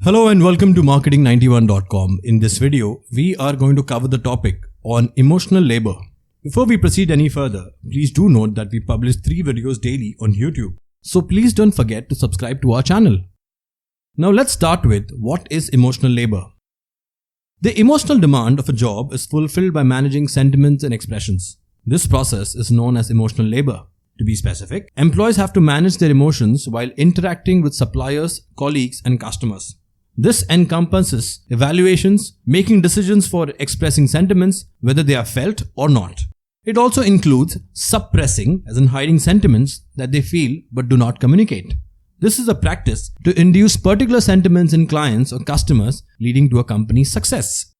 Hello and welcome to marketing91.com. In this video, we are going to cover the topic on emotional labor. Before we proceed any further, please do note that we publish 3 videos daily on YouTube. So please don't forget to subscribe to our channel. Now let's start with what is emotional labor. The emotional demand of a job is fulfilled by managing sentiments and expressions. This process is known as emotional labor. To be specific, employees have to manage their emotions while interacting with suppliers, colleagues, and customers. This encompasses evaluations, making decisions for expressing sentiments, whether they are felt or not. It also includes suppressing, as in hiding sentiments that they feel but do not communicate. This is a practice to induce particular sentiments in clients or customers, leading to a company's success.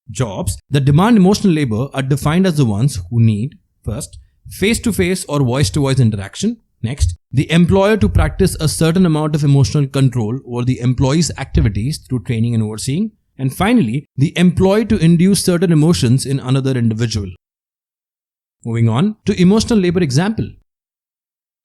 Jobs that demand emotional labor are defined as the ones who need, first, face-to-face or voice-to-voice interaction. Next, the employer to practice a certain amount of emotional control over the employee's activities through training and overseeing. And finally, the employee to induce certain emotions in another individual. Moving on to emotional labor example.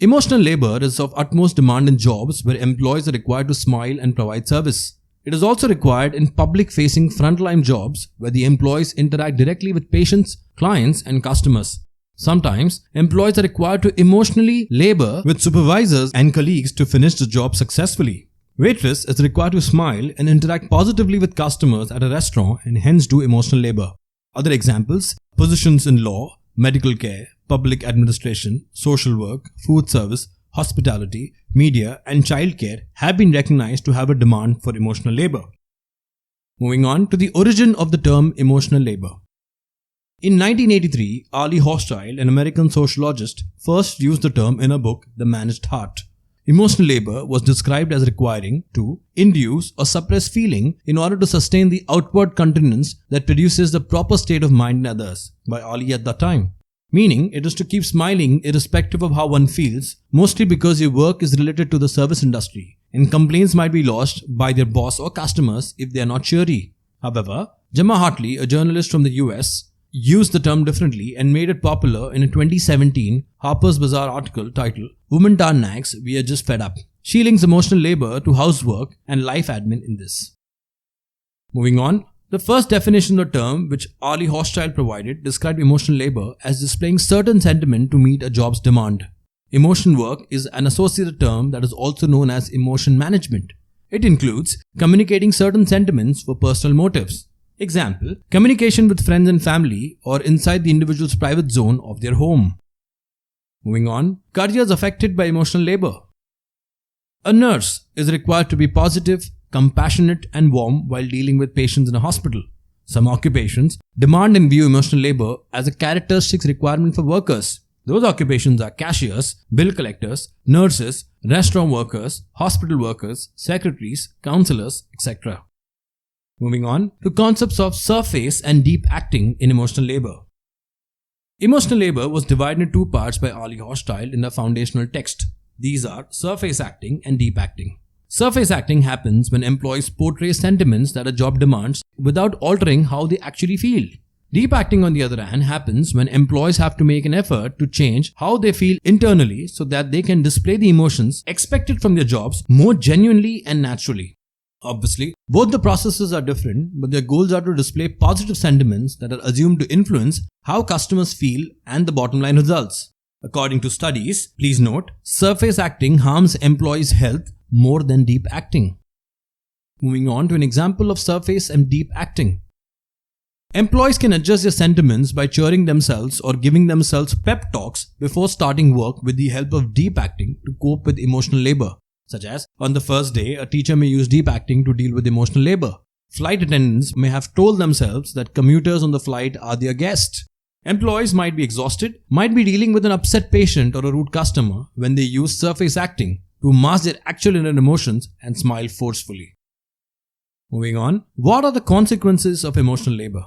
Emotional labor is of utmost demand in jobs where employees are required to smile and provide service. It is also required in public-facing frontline jobs where the employees interact directly with patients, clients, and customers. Sometimes, employees are required to emotionally labor with supervisors and colleagues to finish the job successfully. Waitress is required to smile and interact positively with customers at a restaurant and hence do emotional labor. Other examples, positions in law, medical care, public administration, social work, food service, hospitality, media, and childcare have been recognized to have a demand for emotional labor. Moving on to the origin of the term emotional labor. In 1983, Ali Hochschild, an American sociologist, first used the term in a book, The Managed Heart. Emotional labor was described as requiring to induce or suppress feeling in order to sustain the outward continence that produces the proper state of mind in others, by Ali at that time. Meaning, it is to keep smiling irrespective of how one feels, mostly because your work is related to the service industry, and complaints might be lodged by their boss or customers if they are not cheery. However, Gemma Hartley, a journalist from the US, used the term differently and made it popular in a 2017 Harper's Bazaar article titled "Women Are Nags, We Are Just Fed Up." She links emotional labor to housework and life admin in this. Moving on, the first definition of the term which Ali Hochschild provided described emotional labor as displaying certain sentiment to meet a job's demand. Emotion work is an associated term that is also known as emotion management. It includes communicating certain sentiments for personal motives. Example, communication with friends and family or inside the individual's private zone of their home. Moving on, careers affected by emotional labor. A nurse is required to be positive, compassionate, and warm while dealing with patients in a hospital. Some occupations demand and view emotional labor as a characteristic requirement for workers. Those occupations are cashiers, bill collectors, nurses, restaurant workers, hospital workers, secretaries, counselors, etc. Moving on to concepts of surface and deep acting in emotional labor. Emotional labor was divided into 2 parts by Ali Hochschild in the foundational text. These are surface acting and deep acting. Surface acting happens when employees portray sentiments that a job demands without altering how they actually feel. Deep acting, on the other hand, happens when employees have to make an effort to change how they feel internally so that they can display the emotions expected from their jobs more genuinely and naturally. Obviously, both the processes are different, but their goals are to display positive sentiments that are assumed to influence how customers feel and the bottom line results. According to studies, please note, surface acting harms employees' health more than deep acting. Moving on to an example of surface and deep acting. Employees can adjust their sentiments by cheering themselves or giving themselves pep talks before starting work with the help of deep acting to cope with emotional labor. Such as, on the first day, a teacher may use deep acting to deal with emotional labor. Flight attendants may have told themselves that commuters on the flight are their guests. Employees might be exhausted, might be dealing with an upset patient or a rude customer when they use surface acting to mask their actual inner emotions and smile forcefully. Moving on, what are the consequences of emotional labor?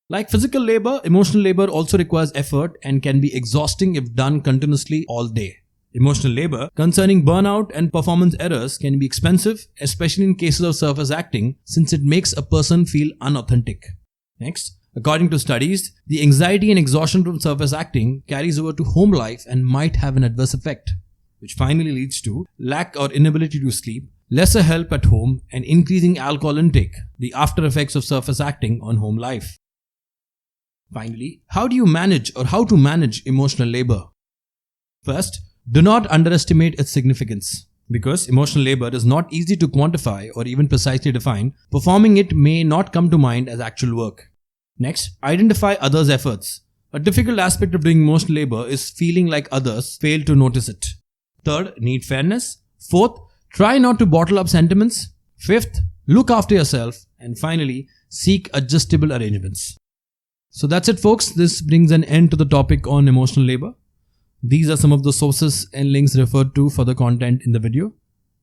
Like physical labor, emotional labor also requires effort and can be exhausting if done continuously all day. Emotional labor concerning burnout and performance errors can be expensive, especially in cases of surface acting, since it makes a person feel unauthentic. Next, according to studies, the anxiety and exhaustion from surface acting carries over to home life and might have an adverse effect, which finally leads to lack or inability to sleep, lesser help at home, and increasing alcohol intake, the after effects of surface acting on home life. Finally, how do you manage or how to manage emotional labor? First, do not underestimate its significance. Because emotional labor is not easy to quantify or even precisely define, performing it may not come to mind as actual work. Next, identify others' efforts. A difficult aspect of doing emotional labor is feeling like others fail to notice it. Third, need fairness. Fourth, try not to bottle up sentiments. Fifth, look after yourself. And finally, seek adjustable arrangements. So that's it, folks. This brings an end to the topic on emotional labor. These are some of the sources and links referred to for the content in the video.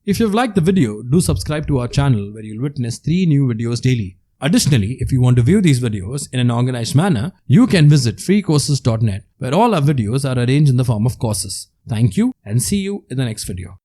If you've liked the video, do subscribe to our channel where you'll witness 3 new videos daily. Additionally, if you want to view these videos in an organized manner, you can visit freecourses.net where all our videos are arranged in the form of courses. Thank you and see you in the next video.